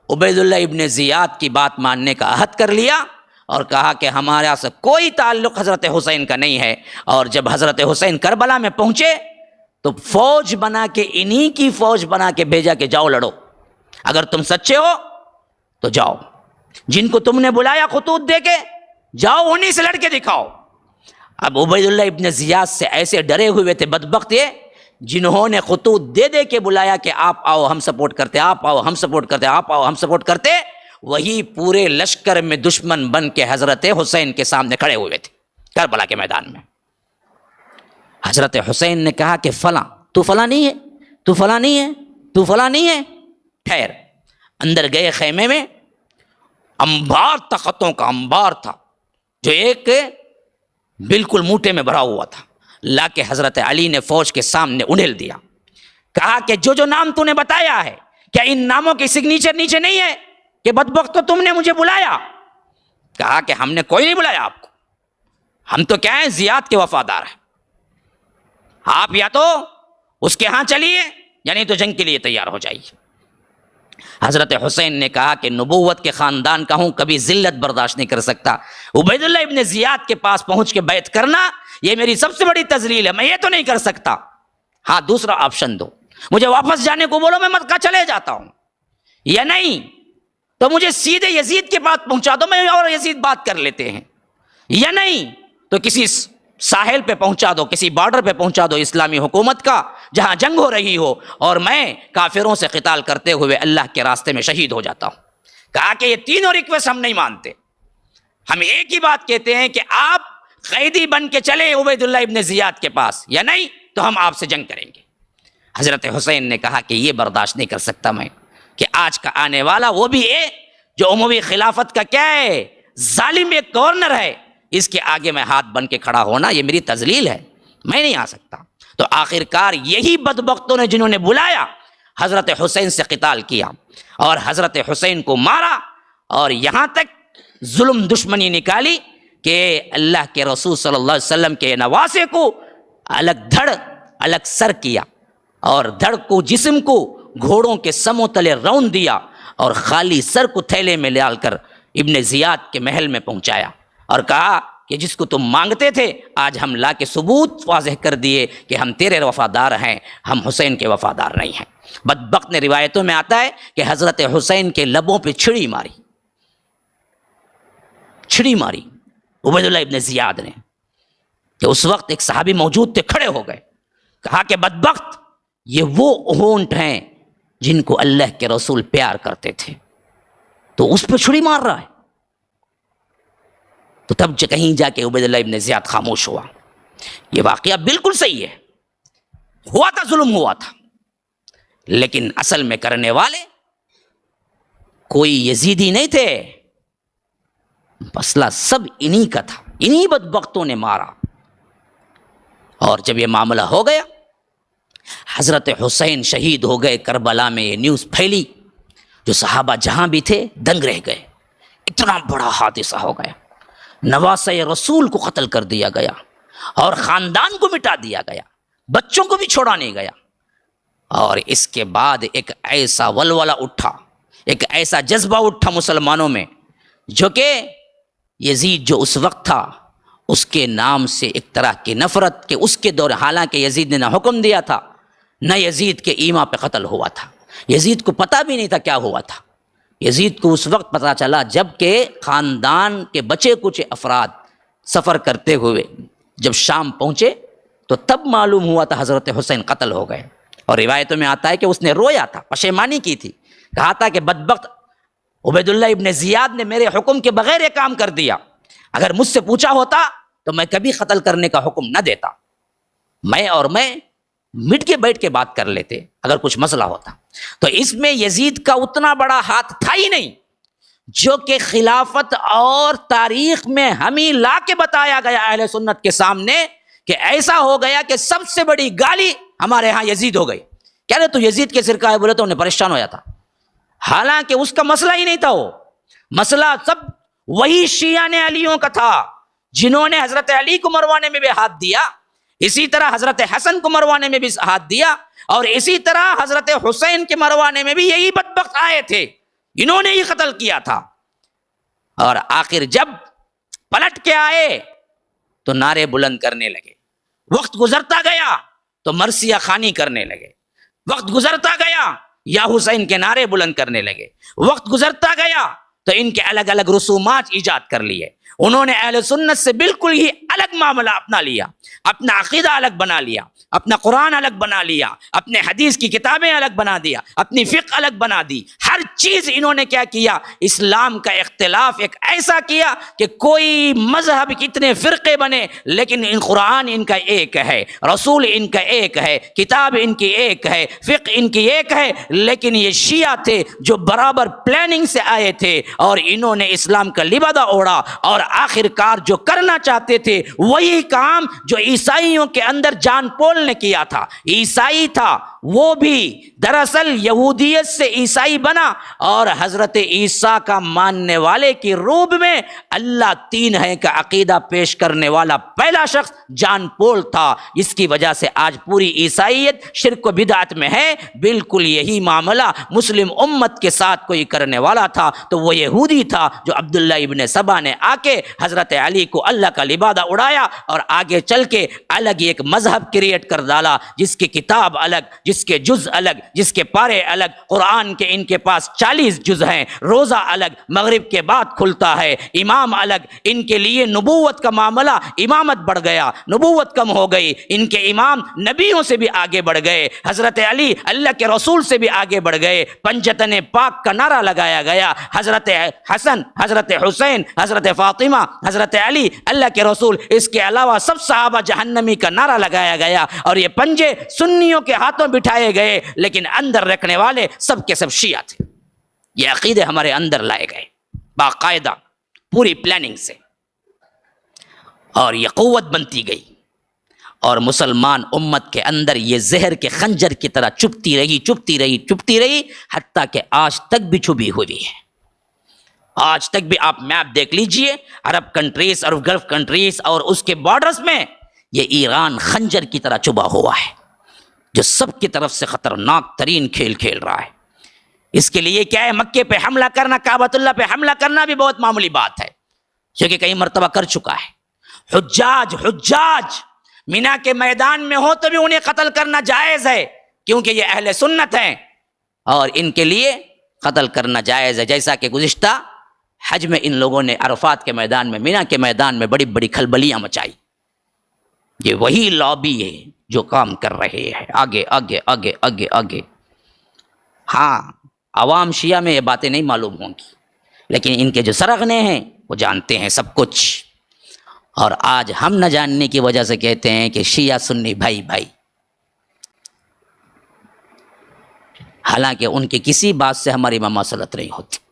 عبید اللہ ابن زیاد کی بات ماننے کا عہد کر لیا اور کہا کہ ہمارا سے کوئی تعلق حضرت حسین کا نہیں ہے. اور جب حضرت حسین کربلا میں پہنچے تو فوج بنا کے, انہی کی فوج بنا کے بھیجا کہ جاؤ لڑو, اگر تم سچے ہو تو جاؤ, جن کو تم نے بلایا خطوط دے کے جاؤ انہی سے لڑ کے دکھاؤ. اب عبید اللہ ابن زیاد سے ایسے ڈرے ہوئے تھے بدبخت یہ, جنہوں نے خطوط دے دے کے بلایا کہ آپ آؤ ہم سپورٹ کرتے, آپ آؤ ہم سپورٹ کرتے, آپ آؤ ہم سپورٹ کرتے, وہی پورے لشکر میں دشمن بن کے حضرت حسین کے سامنے کھڑے ہوئے تھے کربلا کے میدان میں. حضرت حسین نے کہا کہ فلاں, تو فلاں نہیں ہے, تو فلاں نہیں ہے, تو فلاں نہیں ہے, ٹھہر. اندر گئے خیمے میں, انبار تھا, خطوں کا انبار تھا جو ایک بالکل موٹے میں بھرا ہوا تھا. لا کے حضرت علی نے فوج کے سامنے انڈیل دیا. کہا کہ جو نام تو نے بتایا ہے, کیا ان ناموں کی سگنیچر نیچے نہیں ہے کہ بدبختو تم نے مجھے بلایا؟ کہا کہ ہم نے کوئی نہیں بلایا آپ کو, ہم تو کیا ہیں زیاد کے وفادار ہیں. آپ یا تو اس کے ہاں چلیے یا نہیں تو جنگ کے لیے تیار ہو جائیے. حضرت حسین نے کہا کہ نبوت کے خاندان کا ہوں, کبھی ذلت برداشت نہیں کر سکتا. عبید اللہ ابن زیاد کے پاس پہنچ کے بیعت کرنا یہ میری سب سے بڑی تذلیل ہے, میں یہ تو نہیں کر سکتا. ہاں دوسرا آپشن دو, مجھے واپس جانے کو بولو, میں مکہ چلے جاتا ہوں, یا نہیں تو مجھے سیدھے یزید کے پاس پہنچا دو, میں اور یزید بات کر لیتے ہیں, یا نہیں تو کسی ساحل پہ پہنچا دو, کسی بارڈر پہ پہنچا دو اسلامی حکومت کا جہاں جنگ ہو رہی ہو, اور میں کافروں سے قتال کرتے ہوئے اللہ کے راستے میں شہید ہو جاتا ہوں. کہا کہ یہ تینوں ریکویسٹ ہم نہیں مانتے, ہم ایک ہی بات کہتے ہیں کہ آپ قیدی بن کے چلے عبید اللہ ابن زیاد کے پاس, یا نہیں تو ہم آپ سے جنگ کریں گے. حضرت حسین نے کہا کہ یہ برداشت نہیں کر سکتا میں کہ آج کا آنے والا وہ بھی ہے جو اموی خلافت کا کیا ہے, ظالم ایک گورنر ہے, اس کے آگے میں ہاتھ بن کے کھڑا ہونا یہ میری تذلیل ہے, میں نہیں آ سکتا. تو آخرکار یہی بدبختوں نے جنہوں نے بلایا حضرت حسین سے قتال کیا اور حضرت حسین کو مارا, اور یہاں تک ظلم دشمنی نکالی کہ اللہ کے رسول صلی اللہ علیہ وسلم کے نواسے کو الگ دھڑ الگ سر کیا, اور دھڑ کو جسم کو گھوڑوں کے سموں تلے رون دیا, اور خالی سر کو تھیلے میں ڈال کر ابن زیاد کے محل میں پہنچایا, اور کہا کہ جس کو تم مانگتے تھے آج ہم لا کے ثبوت واضح کر دیے کہ ہم تیرے وفادار ہیں, ہم حسین کے وفادار نہیں ہیں. بدبخت نے روایتوں میں آتا ہے کہ حضرت حسین کے لبوں پہ چھڑی ماری عبید اللہ ابن زیاد نے, کہ اس وقت ایک صحابی موجود تھے, کھڑے ہو گئے, کہا کہ بدبخت یہ وہ ہونٹ ہیں جن کو اللہ کے رسول پیار کرتے تھے, تو اس پہ چھڑی مار رہا ہے. تو تب کہیں جا کے عبید اللہ ابن زیاد خاموش ہوا. یہ واقعہ بالکل صحیح ہے, ہوا تھا, ظلم ہوا تھا, لیکن اصل میں کرنے والے کوئی یزیدی نہیں تھے, مسئلہ سب انہی کا تھا, انہی بدبختوں نے مارا. اور جب یہ معاملہ ہو گیا, حضرت حسین شہید ہو گئے کربلا میں, یہ نیوز پھیلی, جو صحابہ جہاں بھی تھے دنگ رہ گئے, اتنا بڑا حادثہ ہو گیا, نواسہ رسول کو قتل کر دیا گیا اور خاندان کو مٹا دیا گیا, بچوں کو بھی چھوڑا نہیں گیا. اور اس کے بعد ایک ایسا ولولہ اٹھا, ایک ایسا جذبہ اٹھا مسلمانوں میں, جو کہ یزید جو اس وقت تھا اس کے نام سے ایک طرح کی نفرت, کہ اس کے دور, حالانکہ یزید نے نہ حکم دیا تھا نہ یزید کے ایما پہ قتل ہوا تھا, یزید کو پتہ بھی نہیں تھا کیا ہوا تھا. یزید کو اس وقت پتہ چلا جب کہ خاندان کے بچے کچھ افراد سفر کرتے ہوئے جب شام پہنچے تو تب معلوم ہوا تھا حضرت حسین قتل ہو گئے. اور روایتوں میں آتا ہے کہ اس نے رویا تھا, پشیمانی کی تھی, کہا تھا کہ بدبخت عبید اللہ ابن زیاد نے میرے حکم کے بغیر یہ کام کر دیا, اگر مجھ سے پوچھا ہوتا تو میں کبھی قتل کرنے کا حکم نہ دیتا، میں مٹ کے بیٹھ کے بات کر لیتے اگر کچھ مسئلہ ہوتا۔ تو اس میں یزید کا اتنا بڑا ہاتھ تھا ہی نہیں، جو کہ خلافت اور تاریخ میں ہمیں لا کے بتایا گیا اہل سنت کے سامنے کہ ایسا ہو گیا کہ سب سے بڑی گالی ہمارے ہاں یزید ہو گئی۔ کہہ رہے تو یزید کے سرکہ ہے، بولے تو انہیں پریشان ہو جاتا، حالانکہ اس کا مسئلہ ہی نہیں تھا، وہ مسئلہ سب وہی شیعہ نے علیوں کا تھا، جنہوں نے حضرت علی کو مروانے میں بھی ہاتھ دیا، اسی طرح حضرت حسن کو مروانے میں بھی ہاتھ دیا، اور اسی طرح حضرت حسین کے مروانے میں بھی یہی بدبخت آئے تھے، انہوں نے ہی قتل کیا تھا۔ اور آخر جب پلٹ کے آئے تو نعرے بلند کرنے لگے، وقت گزرتا گیا تو مرثیہ خوانی کرنے لگے، وقت گزرتا گیا یا حسین کے نعرے بلند کرنے لگے، وقت گزرتا گیا تو ان کے الگ الگ رسومات ایجاد کر لیے، انہوں نے اہل سنت سے بالکل ہی الگ معاملہ اپنا لیا، اپنا عقیدہ الگ بنا لیا، اپنا قرآن الگ بنا لیا، اپنے حدیث کی کتابیں الگ بنا دیا، اپنی فقہ الگ بنا دی، ہر چیز انہوں نے کیا کیا، اسلام کا اختلاف ایک ایسا کیا کہ کوئی مذہب کتنے فرقے بنے لیکن قرآن ان کا ایک ہے، رسول ان کا ایک ہے، کتاب ان کی ایک ہے، فقہ ان کی ایک ہے، لیکن یہ شیعہ تھے جو برابر پلاننگ سے آئے تھے اور انہوں نے اسلام کا لبادہ اوڑھا اور آخر کار جو کرنا چاہتے تھے وہی کام جو عیسائیوں کے اندر جان پول نے کیا تھا۔ عیسائی تھا وہ بھی دراصل یہودیت سے عیسائی بنا اور حضرت عیسیٰ کا ماننے والے کی روب میں اللہ تین ہے کا عقیدہ پیش کرنے والا پہلا شخص جان پول تھا، جس کی وجہ سے آج پوری عیسائیت شرک و بدعت میں ہے۔ بالکل یہی معاملہ مسلم امت کے ساتھ کوئی کرنے والا تھا تو وہ یہودی تھا جو عبداللہ ابن سبا نے آ کے حضرت علی کو اللہ کا لبادہ اڑایا اور آگے چل کے الگ ایک مذہب کریٹ کر ڈالا، جس کی کتاب الگ، جس کے جز الگ، جس کے پارے الگ، قرآن کے ان کے پاس 40 جز ہیں، روزہ الگ، مغرب کے بعد کھلتا ہے، امام الگ، ان کے لیے نبوت کا معاملہ، امامت بڑھ گیا، نبوت کم ہو گئی، ان کے امام نبیوں سے بھی آگے بڑھ گئے، حضرت علی اللہ کے رسول سے بھی آگے بڑھ گئے، پنجتن پاک کا نعرہ لگایا گیا، حضرت حسن، حضرت حسین، حضرت فاطمہ، حضرت علی اللہ کے رسول، اس کے علاوہ سب صحابہ جہنمی کا نعرہ لگایا گیا، اور یہ پنجے سنیوں کے ہاتھوں بٹھائے گئے لیکن اندر رکھنے والے سب کے سب شیعہ تھے۔ یہ عقیدے ہمارے اندر لائے گئے باقاعدہ پوری پلاننگ سے، اور یہ قوت بنتی گئی، اور مسلمان امت کے اندر یہ زہر کے خنجر کی طرح چپتی رہی حتیٰ کہ آج تک بھی چھپی ہوئی ہے۔ آج تک بھی آپ میپ دیکھ لیجئے، عرب کنٹریز اور گلف کنٹریز اور اس کے بارڈرز میں یہ ایران خنجر کی طرح چھپا ہوا ہے، جو سب کی طرف سے خطرناک ترین کھیل کھیل رہا ہے۔ اس کے لیے کیا ہے، مکے پہ حملہ کرنا، کعبۃ اللہ پہ حملہ کرنا بھی بہت معمولی بات ہے، کیونکہ کئی مرتبہ کر چکا ہے۔ حجاج مینا کے میدان میں ہو تو بھی انہیں قتل کرنا جائز ہے، کیونکہ یہ اہل سنت ہیں اور ان کے لیے قتل کرنا جائز ہے۔ جیسا کہ گزشتہ حج میں ان لوگوں نے عرفات کے میدان میں، مینا کے میدان میں بڑی بڑی کھلبلیاں مچائی۔ یہ وہی لابی ہے جو کام کر رہے ہیں، آگے آگے آگے آگے آگے۔ ہاں، عوام شیعہ میں یہ باتیں نہیں معلوم ہوں گی، لیکن ان کے جو سرغنے ہیں وہ جانتے ہیں سب کچھ، اور آج ہم نہ جاننے کی وجہ سے کہتے ہیں کہ شیعہ سنی بھائی بھائی، حالانکہ ان کی کسی بات سے ہماری مماثلت نہیں ہوتی۔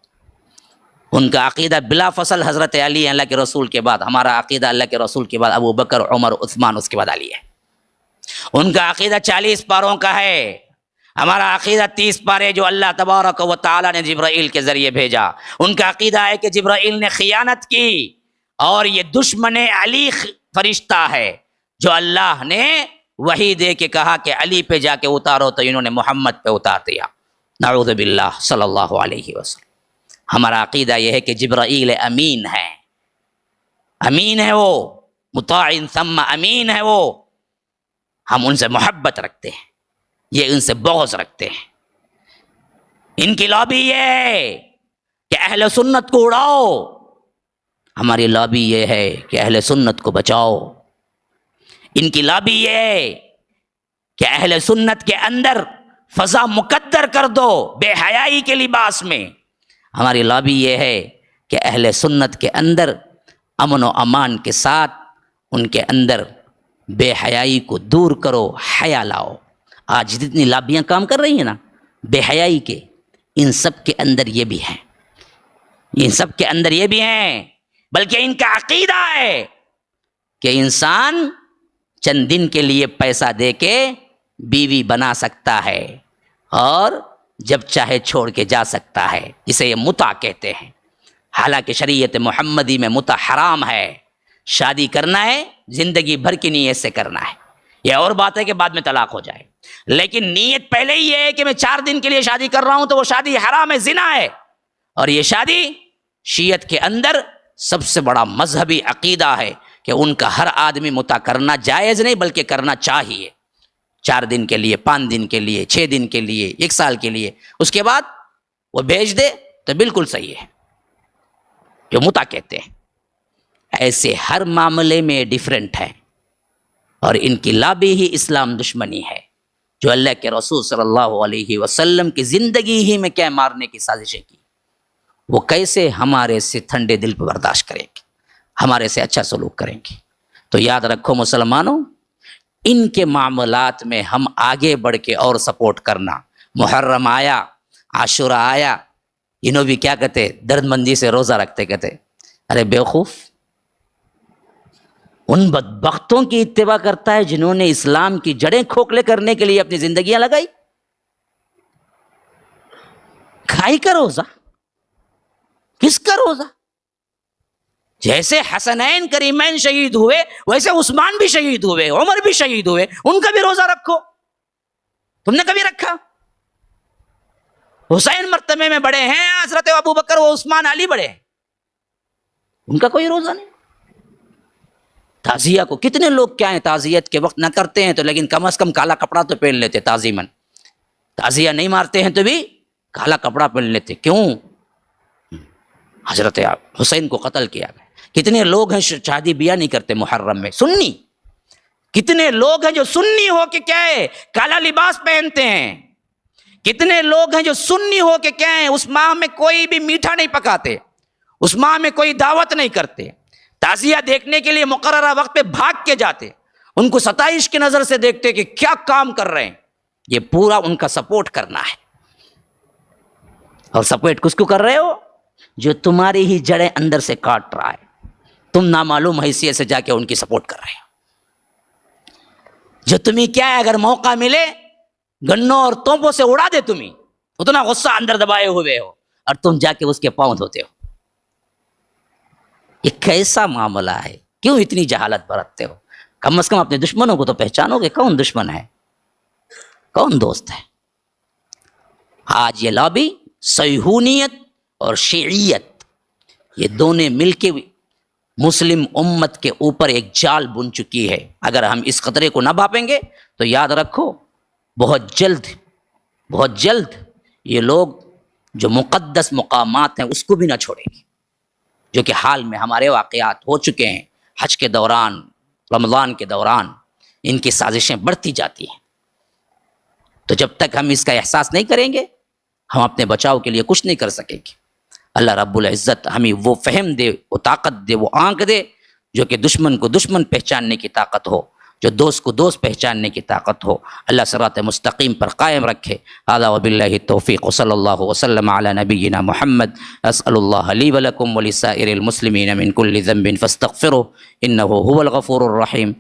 ان کا عقیدہ بلا فصل حضرت علی اللہ کے رسول کے بعد، ہمارا عقیدہ اللہ کے رسول کے بعد ابو بکر، عمر، عثمان، اس کے بعد علی ہے۔ ان کا عقیدہ 40 پاروں کا ہے، ہمارا عقیدہ 30 پارے جو اللہ تبارک و تعالی نے جبرائیل کے ذریعے بھیجا۔ ان کا عقیدہ ہے کہ جبرائیل نے خیانت کی اور یہ دشمن علی فرشتہ ہے جو اللہ نے وحی دے کے کہا کہ علی پہ جا کے اتارو، تو انہوں نے محمد پہ اتار دیا، نعوذ باللہ صلی اللہ علیہ وسلم۔ ہمارا عقیدہ یہ ہے کہ جبرائیل امین ہے، امین ہے وہ، مطاع ثم امین ہے وہ۔ ہم ان سے محبت رکھتے ہیں، یہ ان سے بغض رکھتے ہیں۔ ان کی لابی یہ ہے کہ اہل سنت کو اڑاؤ، ہماری لابی یہ ہے کہ اہل سنت کو بچاؤ۔ ان کی لابی یہ ہے کہ اہل سنت کے اندر فضا مقدر کر دو بے حیائی کے لباس میں۔ ہماری لابی یہ ہے کہ اہل سنت کے اندر امن و امان کے ساتھ ان کے اندر بے حیائی کو دور کرو، حیا لاؤ۔ آج جتنی لابیاں کام کر رہی ہیں نا بے حیائی کے، ان سب کے اندر یہ بھی ہیں، ان سب کے اندر یہ بھی ہیں، بلکہ ان کا عقیدہ ہے کہ انسان چند دن کے لیے پیسہ دے کے بیوی بنا سکتا ہے اور جب چاہے چھوڑ کے جا سکتا ہے، اسے یہ متع کہتے ہیں۔ حالانکہ شریعت محمدی میں متع حرام ہے، شادی کرنا ہے زندگی بھر کی نیت سے کرنا ہے، یہ اور بات ہے کہ بعد میں طلاق ہو جائے، لیکن نیت پہلے ہی یہ ہے کہ میں 4 دن کے لیے شادی کر رہا ہوں تو وہ شادی حرام ہے، زنا ہے۔ اور یہ شادی شیعت کے اندر سب سے بڑا مذہبی عقیدہ ہے کہ ان کا ہر آدمی متع کرنا جائز نہیں بلکہ کرنا چاہیے، 4 دن کے لیے، 5 دن کے لیے، 6 دن کے لیے، 1 سال کے لیے، اس کے بعد وہ بھیج دے تو بالکل صحیح ہے، جو متع کہتے ہیں۔ ایسے ہر معاملے میں ڈیفرنٹ ہے، اور ان کی لابی ہی اسلام دشمنی ہے، جو اللہ کے رسول صلی اللہ علیہ وسلم کی زندگی ہی میں کیا مارنے کی سازشیں کی، وہ کیسے ہمارے سے ٹھنڈے دل پہ برداشت کریں گے، ہمارے سے اچھا سلوک کریں گے؟ تو یاد رکھو مسلمانوں، ان کے معاملات میں ہم آگے بڑھ کے اور سپورٹ کرنا۔ محرم آیا، عاشورہ آیا، انہوں بھی کیا کہتے، درد مندی سے روزہ رکھتے، کہتے ارے بیوقوف، ان بدبختوں کی اتباع کرتا ہے جنہوں نے اسلام کی جڑیں کھوکھلے کرنے کے لیے اپنی زندگیاں لگائی۔ کھائی کا روزہ، کس کا روزہ؟ جیسے حسنین کریمین شہید ہوئے ویسے عثمان بھی شہید ہوئے، عمر بھی شہید ہوئے، ان کا بھی روزہ رکھو۔ تم نے کبھی رکھا؟ حسین مرتبے میں بڑے ہیں، حضرت ابو بکر و عثمان علی بڑے ہیں، ان کا کوئی روزہ نہیں۔ تعزیہ کو کتنے لوگ کیا ہیں تعزیت کے وقت نہ کرتے ہیں تو لیکن کم از کم کالا کپڑا تو پہن لیتے تعظیماً، تعزیہ نہیں مارتے ہیں تو بھی کالا کپڑا پہن لیتے۔ کیوں؟ حضرت حسین کو قتل کیا گیا۔ کتنے لوگ ہیں شادی بیاہ نہیں کرتے محرم میں، سنی، کتنے لوگ ہیں جو سنی ہو کے کیا ہے کالا لباس پہنتے ہیں، کتنے لوگ ہیں جو سنی ہو کے کیا ہے اس ماہ میں کوئی بھی میٹھا نہیں پکاتے، اس ماہ میں کوئی دعوت نہیں کرتے، تعزیہ دیکھنے کے لیے مقررہ وقت پہ بھاگ کے جاتے، ان کو ستائش کی نظر سے دیکھتے کہ کیا کام کر رہے ہیں۔ یہ پورا ان کا سپورٹ کرنا ہے، اور سپورٹ کس کو کر رہے ہو؟ جو تمہاری ہی جڑیں اندر سے کاٹ رہا ہے، تم نامعلوم حیثیت سے جا کے ان کی سپورٹ کر رہے ہو، جو تمہیں کیا ہے اگر موقع ملے گنوں اور توپوں سے اڑا دے، تمہیں اتنا غصہ اندر دبائے ہوئے ہو اور تم جا کے اس کے پاؤں دھوتے ہو۔ یہ کیسا معاملہ ہے؟ کیوں اتنی جہالت برتتے ہو؟ کم از کم اپنے دشمنوں کو تو پہچانو کہ کون دشمن ہے، کون دوست ہے۔ آج یہ لابی صہیونیت اور شیعیت، یہ دونوں مل کے مسلم امت کے اوپر ایک جال بن چکی ہے۔ اگر ہم اس خطرے کو نہ بھاپیں گے تو یاد رکھو بہت جلد یہ لوگ جو مقدس مقامات ہیں اس کو بھی نہ چھوڑیں گے، جو کہ حال میں ہمارے واقعات ہو چکے ہیں۔ حج کے دوران، رمضان کے دوران ان کی سازشیں بڑھتی جاتی ہیں، تو جب تک ہم اس کا احساس نہیں کریں گے ہم اپنے بچاؤ کے لیے کچھ نہیں کر سکیں گے۔ اللہ رب العزت ہمیں وہ فہم دے، وہ طاقت دے، وہ آنکھ دے جو کہ دشمن کو دشمن پہچاننے کی طاقت ہو، جو دوست کو دوست پہچاننے کی طاقت ہو۔ اللہ صراط مستقیم پر قائم رکھے۔ ھذا وباللہ التوفیق، وصلی اللہ وسلم علی نبینا محمد۔ اسأل اللہ لی ولکم ولسائر المسلمین من کل ذنب فاستغفروہ انہ هو الغفور الرحیم۔